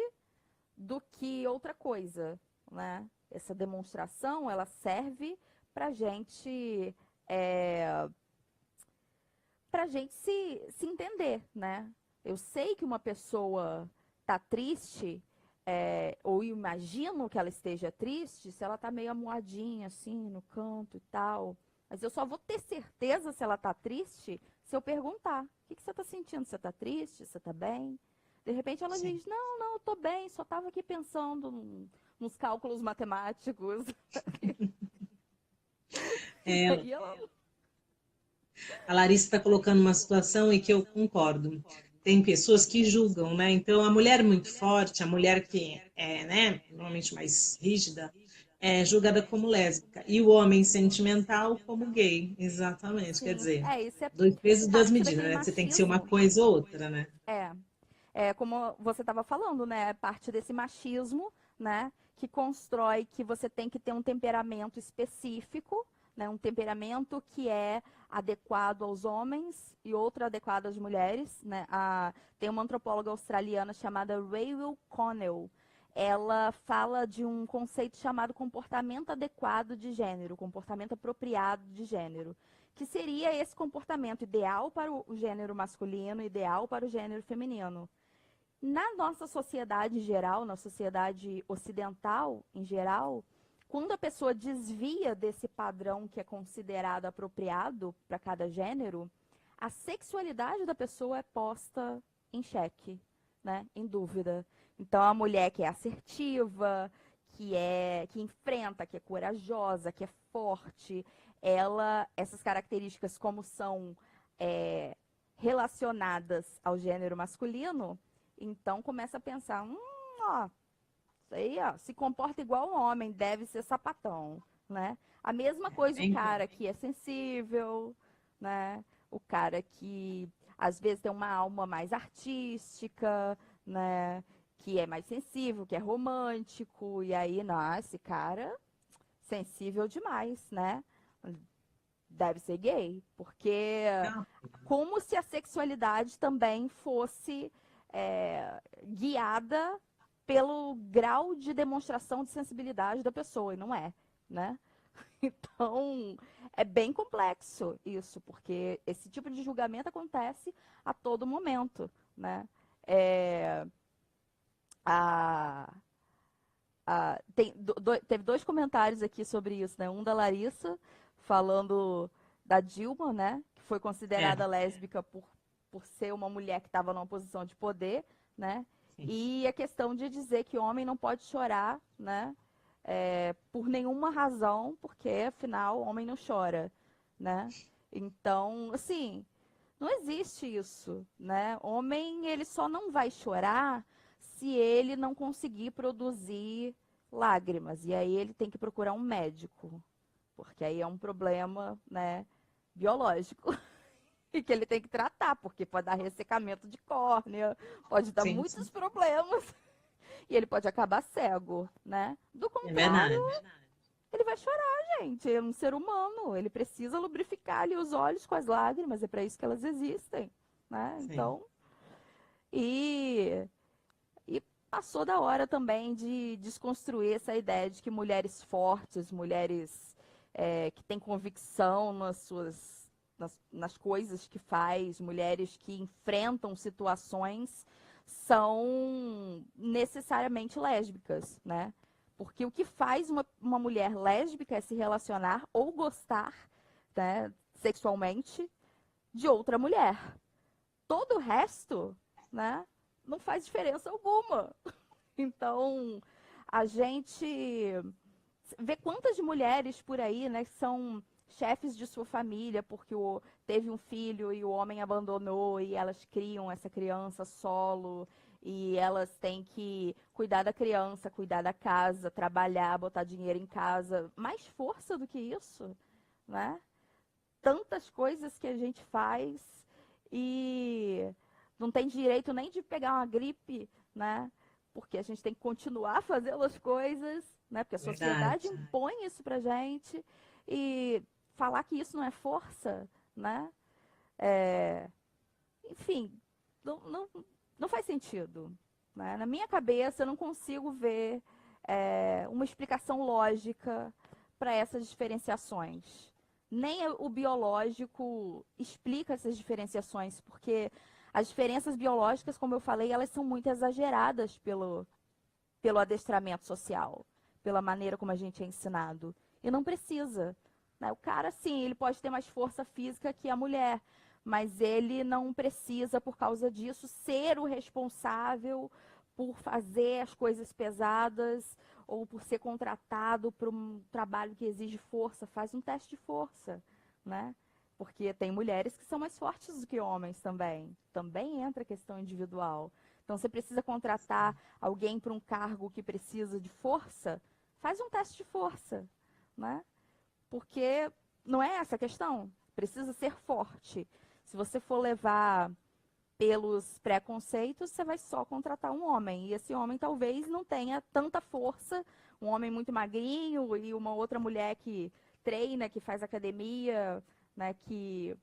do que outra coisa, né? Essa demonstração, ela serve é, para gente se entender, né? Eu sei que uma pessoa tá triste, ou eu imagino que ela esteja triste, se ela tá meio amuadinha, assim, no canto e tal. Mas eu só vou ter certeza se ela tá triste se eu perguntar. O que que você tá sentindo? Você tá triste? Você tá bem? De repente ela Sim. diz, não, eu tô bem, só tava aqui pensando nos cálculos matemáticos. E É, aí ela... a Larissa está colocando uma situação em que eu concordo. Tem pessoas que julgam, né? Então, a mulher muito forte, a mulher que é, né, normalmente mais rígida, é julgada como lésbica. E o homem sentimental como gay. Exatamente. Quer Sim, dizer, isso é dois pesos, duas parte medidas, daquele né? Você tem que ser uma machismo. coisa ou outra, né? É, como você estava falando, né? É parte desse machismo, né? Que constrói que você tem que ter um temperamento específico, né? Um temperamento que é adequado aos homens e outro adequado às mulheres, né? Tem uma antropóloga australiana chamada Raewell Connell. Ela fala de um conceito chamado comportamento adequado de gênero, comportamento apropriado de gênero, que seria esse comportamento ideal para o gênero masculino, ideal para o gênero feminino. Na nossa sociedade em geral, na sociedade ocidental em geral, quando a pessoa desvia desse padrão que é considerado apropriado para cada gênero, a sexualidade da pessoa é posta em xeque, né? Em dúvida. Então, a mulher que é assertiva, que enfrenta, que é corajosa, que é forte, essas características como são é, relacionadas ao gênero masculino, então começa a pensar, ó, isso aí, ó, se comporta igual um homem, deve ser sapatão, né? A mesma coisa o Bem, cara que é sensível, né? O cara que às vezes tem uma alma mais artística, né? Que é mais sensível, que é romântico, e aí, não, esse cara sensível demais, né? Deve ser gay, porque não, como se a sexualidade também fosse guiada pelo grau de demonstração de sensibilidade da pessoa, e não é, né? Então, é bem complexo isso, porque esse tipo de julgamento acontece a todo momento, né? É, a, teve dois comentários aqui sobre isso, né? Um da Larissa, falando da Dilma, né? Que foi é, considerada lésbica por ser uma mulher que estava numa posição de poder, né? sim. E a questão de dizer que homem não pode chorar, né? Por nenhuma razão, porque afinal homem não chora, né? Então, assim, não existe isso, né? Homem, ele só não vai chorar se ele não conseguir produzir lágrimas. E aí ele tem que procurar um médico, porque aí é um problema, né, biológico. E que ele tem que tratar, porque pode dar ressecamento de córnea, pode dar Sim, muitos sim. problemas. E ele pode acabar cego, né? Do É contrário, verdade. ele vai chorar, gente. É um ser humano. Ele precisa lubrificar ali os olhos com as lágrimas. É para isso que elas existem, né? Sim. Então, e, e passou da hora também de desconstruir essa ideia de que mulheres fortes, mulheres que têm convicção nas coisas que faz, mulheres que enfrentam situações são necessariamente lésbicas, né? Porque o que faz uma mulher lésbica é se relacionar ou gostar, né, sexualmente de outra mulher. Todo o resto, né, não faz diferença alguma. Então, a gente vê quantas mulheres por aí, né, que são chefes de sua família porque teve um filho e o homem abandonou e elas criam essa criança solo e elas têm que cuidar da criança, cuidar da casa, trabalhar, botar dinheiro em casa. Mais força do que isso, né? Tantas coisas que a gente faz e não tem direito nem de pegar uma gripe, né? Porque a gente tem que continuar fazendo as coisas, né? Porque a sociedade Verdade. impõe isso pra gente e falar que isso não é força, né? Enfim, não, não, não faz sentido, né? Na minha cabeça, eu não consigo ver uma explicação lógica para essas diferenciações. Nem o biológico explica essas diferenciações, porque as diferenças biológicas, como eu falei, elas são muito exageradas pelo adestramento social, pela maneira como a gente é ensinado. E não precisa, né? O cara, sim, ele pode ter mais força física que a mulher, mas ele não precisa, por causa disso, ser o responsável por fazer as coisas pesadas ou por ser contratado para um trabalho que exige força. Faz um teste de força, né? Porque tem mulheres que são mais fortes do que homens também. Também entra a questão individual. Então, você precisa contratar alguém para um cargo que precisa de força, faz um teste de força, né? Porque não é essa a questão. Precisa ser forte. Se você for levar pelos preconceitos, você vai só contratar um homem. E esse homem talvez não tenha tanta força, um homem muito magrinho e uma outra mulher que treina, que faz academia, né, que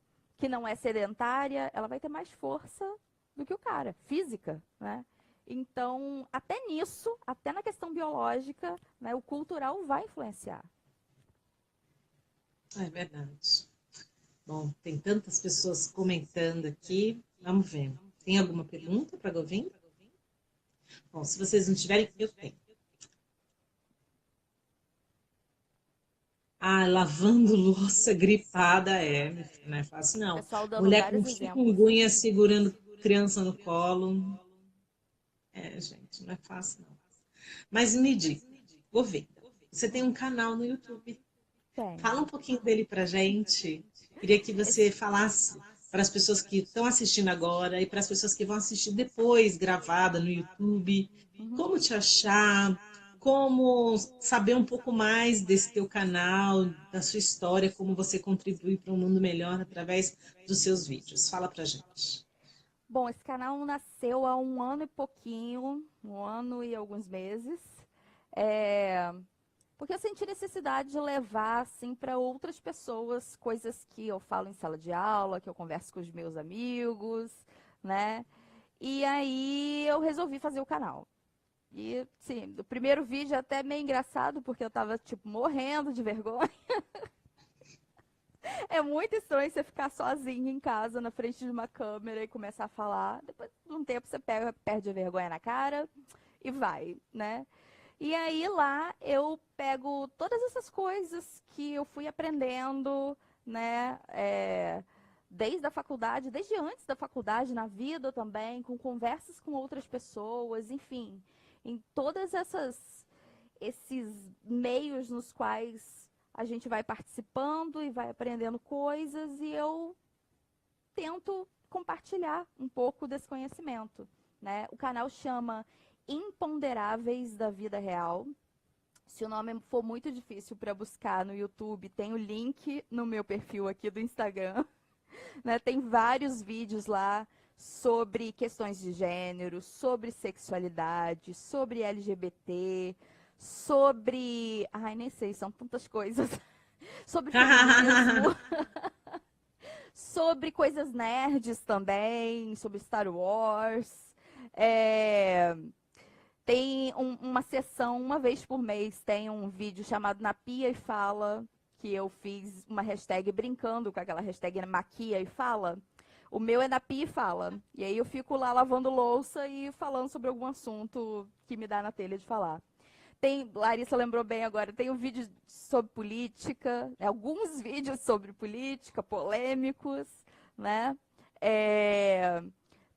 não é sedentária, ela vai ter mais força do que o cara, física, né? Então, até nisso, até na questão biológica, né, o cultural vai influenciar. É verdade. Bom, tem tantas pessoas comentando aqui. Vamos ver. Tem alguma pergunta para Govin? Bom, se vocês não tiverem, eu tenho. Ah, lavando louça gripada meu filho, não é fácil, não. Pessoal dando Mulher com vários exemplos. chikungunya segurando criança no colo. Gente, não é fácil, não. Mas me diga, vou ver. Você tem um canal no YouTube. Fala um Tenho. pouquinho dele pra gente. Queria que você Esse, falasse para as pessoas que estão assistindo agora e para as pessoas que vão assistir depois, gravada no YouTube, uhum. como te achar, como saber um pouco mais desse teu canal, da sua história, como você contribui para um mundo melhor através dos seus vídeos. Fala pra gente. Bom, esse canal nasceu há um ano e pouquinho, um ano e alguns meses. É, porque eu senti necessidade de levar assim para outras pessoas coisas que eu falo em sala de aula, que eu converso com os meus amigos, né? E aí eu resolvi fazer o canal. E sim, o primeiro vídeo é até meio engraçado porque eu tava tipo morrendo de vergonha. É muito estranho você ficar sozinho em casa na frente de uma câmera e começar a falar. Depois de um tempo você perde a vergonha na cara e vai, né? E aí lá eu pego todas essas coisas que eu fui aprendendo, né? Desde a faculdade, desde antes da faculdade, na vida também, com conversas com outras pessoas, enfim, em todas esses meios nos quais a gente vai participando e vai aprendendo coisas e eu tento compartilhar um pouco desse conhecimento, né? O canal chama Imponderáveis da Vida Real. Se o nome for muito difícil para buscar no YouTube, tem o link no meu perfil aqui do Instagram. Né? Tem vários vídeos lá sobre questões de gênero, sobre sexualidade, sobre LGBT, sobre... Ai, nem sei, são tantas coisas. Sobre feminismo, sobre coisas nerds também, sobre Star Wars. É... Tem uma sessão, uma vez por mês, tem um vídeo chamado Na Pia e Fala, que eu fiz uma hashtag brincando com aquela hashtag Maquia e Fala. O meu é Na Pia e Fala. E aí eu fico lá lavando louça e falando sobre algum assunto que me dá na telha de falar. Tem, Larissa lembrou bem agora, tem um vídeo sobre política, né, alguns vídeos sobre política, polêmicos, né?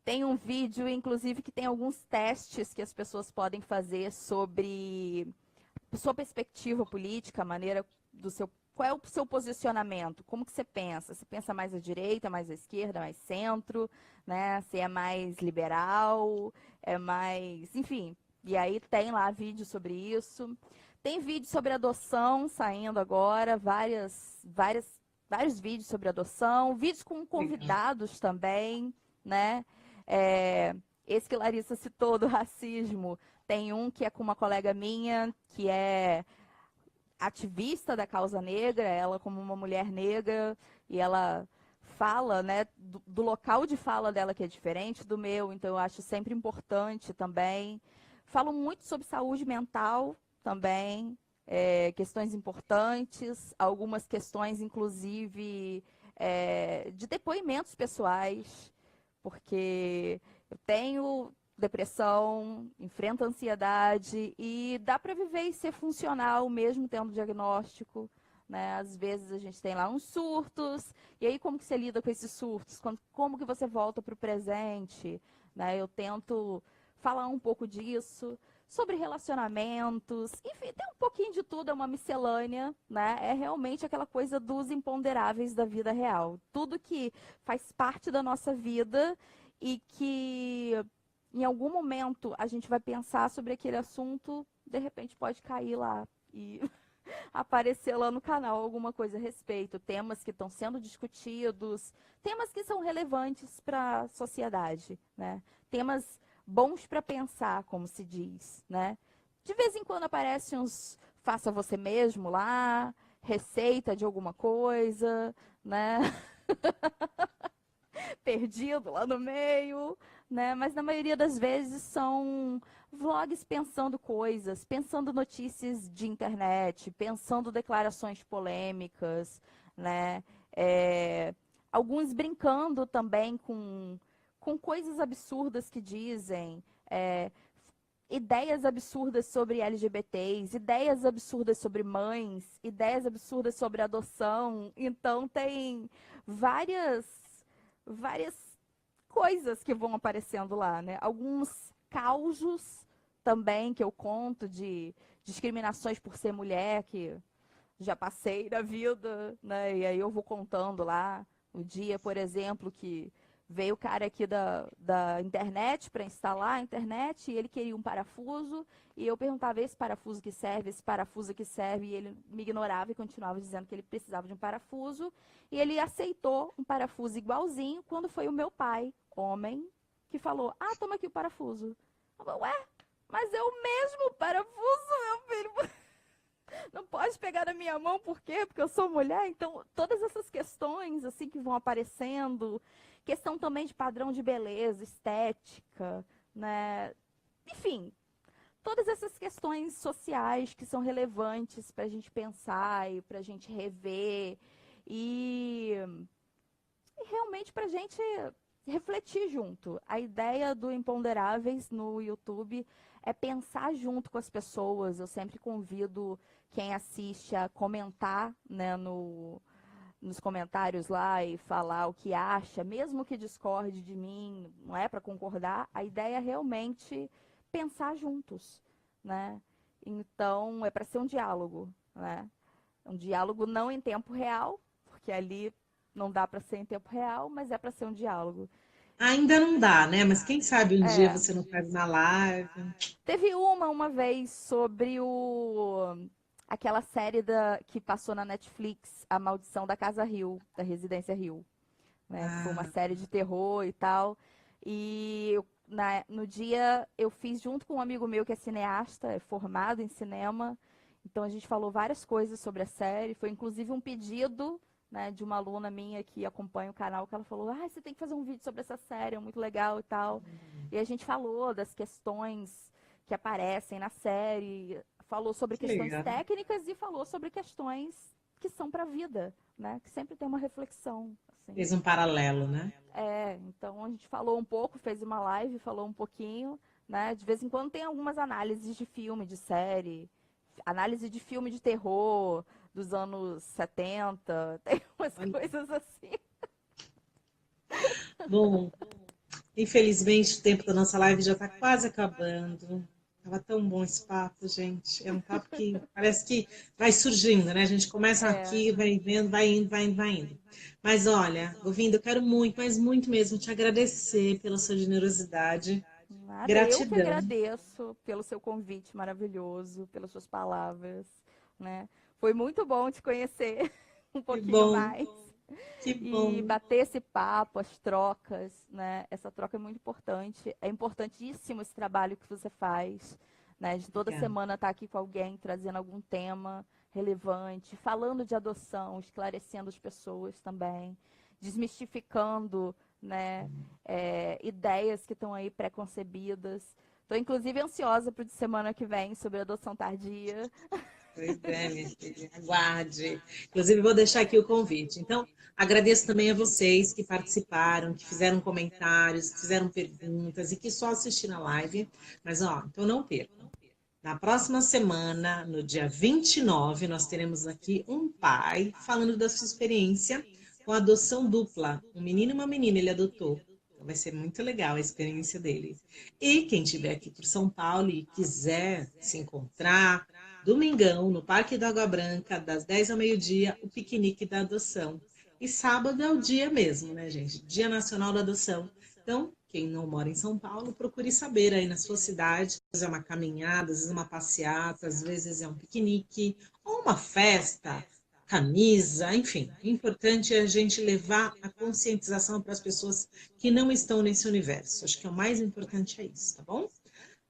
Tem um vídeo, inclusive, que tem alguns testes que as pessoas podem fazer sobre sua perspectiva política, a maneira do seu... Qual é o seu posicionamento? Como que você pensa? Você pensa mais à direita, mais à esquerda, mais centro, né? Se é mais liberal, é mais... Enfim, e aí tem lá vídeo sobre isso. Tem vídeo sobre adoção saindo agora, vários vídeos sobre adoção, vídeos com convidados também, né? Esse que Larissa citou do racismo, tem um que é com uma colega minha, que é ativista da causa negra, ela como uma mulher negra, e ela fala, né, do local de fala dela que é diferente do meu, então eu acho sempre importante também. Falo muito sobre saúde mental também, questões importantes, algumas questões, inclusive, de depoimentos pessoais, porque eu tenho depressão, enfrento ansiedade e dá para viver e ser funcional mesmo tendo diagnóstico, né? Às vezes a gente tem lá uns surtos, e aí como que você lida com esses surtos? Como que você volta para o presente? Né? Eu tento falar um pouco disso, sobre relacionamentos, enfim, tem um pouquinho de tudo, é uma miscelânea, né? É realmente aquela coisa dos imponderáveis da vida real. Tudo que faz parte da nossa vida e que em algum momento a gente vai pensar sobre aquele assunto, de repente pode cair lá e aparecer lá no canal alguma coisa a respeito, temas que estão sendo discutidos, temas que são relevantes para a sociedade, né? Temas bons para pensar, como se diz, né? De vez em quando aparecem uns faça você mesmo lá, receita de alguma coisa, né? Perdido lá no meio, né? Mas na maioria das vezes são vlogs pensando coisas, pensando notícias de internet, pensando declarações polêmicas, né? Alguns brincando também com coisas absurdas que dizem, ideias absurdas sobre LGBTs, ideias absurdas sobre mães, ideias absurdas sobre adoção. Então tem várias coisas que vão aparecendo lá, né? Alguns causos também que eu conto de discriminações por ser mulher, que já passei da vida, né? E aí eu vou contando lá. O dia, por exemplo, que veio o cara aqui da internet para instalar a internet e ele queria um parafuso e eu perguntava esse parafuso que serve, esse parafuso que serve e ele me ignorava e continuava dizendo que ele precisava de um parafuso e ele aceitou um parafuso igualzinho quando foi o meu pai, homem, que falou, toma aqui o parafuso. Eu falei, ué, mas é o mesmo parafuso, meu filho. Não pode pegar na minha mão, por quê? Porque eu sou mulher. Então, todas essas questões assim que vão aparecendo, questão também de padrão de beleza, estética, né? Enfim, todas essas questões sociais que são relevantes para a gente pensar e para a gente rever e realmente para a gente refletir junto. A ideia do Imponderáveis no YouTube é pensar junto com as pessoas. Eu sempre convido quem assiste a comentar, né, nos comentários lá e falar o que acha, mesmo que discorde de mim, não é para concordar. A ideia é realmente pensar juntos, né? Então, é para ser um diálogo, né? Um diálogo não em tempo real, porque ali não dá para ser em tempo real, mas é para ser um diálogo. Ainda não dá, né? Mas quem sabe um dia É. você não faz uma live. Teve uma vez sobre aquela série que passou na Netflix, A Maldição da Casa Hill, da Residência Hill, né? Que foi uma Ah, série de terror e tal. E no dia eu fiz junto com um amigo meu que é cineasta, é formado em cinema. Então a gente falou várias coisas sobre a série. Foi inclusive um pedido, né, de uma aluna minha que acompanha o canal, que ela falou: ah, você tem que fazer um vídeo sobre essa série, é muito legal e tal. E a gente falou das questões que aparecem na série, falou sobre que questões legal. técnicas e falou sobre questões que são para a vida, né? Que sempre tem uma reflexão, assim. Fez um paralelo, né? Então a gente falou um pouco, fez uma live, falou um pouquinho, né? De vez em quando tem algumas análises de filme, de série, análise de filme de terror dos anos 70, tem umas Olha, coisas assim. bom, infelizmente o tempo da nossa live já está quase acabando. Tava tão bom esse papo, gente. É um papo que parece que vai surgindo, né? A gente começa É, aqui, vai vendo, vai indo, vai indo, vai indo. Mas olha, Govindo, eu quero muito, mas muito mesmo te agradecer pela sua generosidade. nada. Eu que Gratidão. agradeço pelo seu convite maravilhoso, pelas suas palavras, né? Foi muito bom te conhecer um Que pouquinho bom, mais. que E bom. bater esse papo, as trocas, né? Essa troca é muito importante. É importantíssimo esse trabalho que você faz, né? De toda Obrigada. semana estar aqui com alguém, trazendo algum tema relevante, falando de adoção, esclarecendo as pessoas também, desmistificando, né? Ideias que estão aí preconcebidas. Estou, inclusive, ansiosa para o de semana que vem sobre adoção tardia. Pois é, minha filha, aguarde. Inclusive, vou deixar aqui o convite. Então, agradeço também a vocês que participaram, que fizeram comentários, que fizeram perguntas e que só assistiram a live. Mas, ó, então não percam. Na próxima semana, no dia 29, nós teremos aqui um pai falando da sua experiência com a adoção dupla. Um menino e uma menina ele adotou. Então, vai ser muito legal a experiência dele. E quem estiver aqui por São Paulo e quiser se encontrar, domingão, no Parque da Água Branca, das 10 ao meio-dia, o piquenique da adoção. E sábado é o dia mesmo, né, gente? Dia Nacional da Adoção. Então, quem não mora em São Paulo, procure saber aí na sua cidade. Às vezes é uma caminhada, às vezes é uma passeata, às vezes é um piquenique, ou uma festa, camisa, enfim. O importante é a gente levar a conscientização para as pessoas que não estão nesse universo. Acho que o mais importante é isso, tá bom?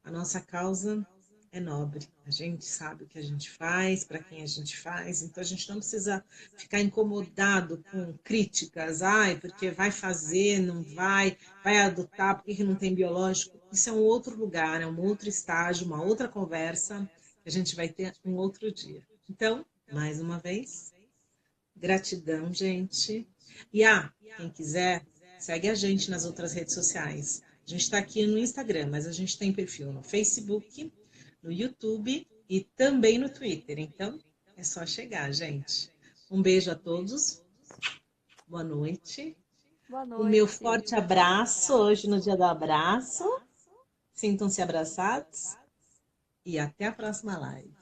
A nossa causa é nobre. A gente sabe o que a gente faz, para quem a gente faz, então a gente não precisa ficar incomodado com críticas, ai, porque vai fazer, não vai, vai adotar, porque que não tem biológico. Isso é um outro lugar, é um outro estágio, uma outra conversa que a gente vai ter um outro dia. Então, mais uma vez, gratidão, gente. E quem quiser, segue a gente nas outras redes sociais. A gente está aqui no Instagram, mas a gente tem perfil no Facebook, no YouTube e também no Twitter. Então, é só chegar, gente. Um beijo a todos. Boa noite. Boa O meu noite. forte abraço hoje no Dia do Abraço. Sintam-se abraçados e até a próxima live.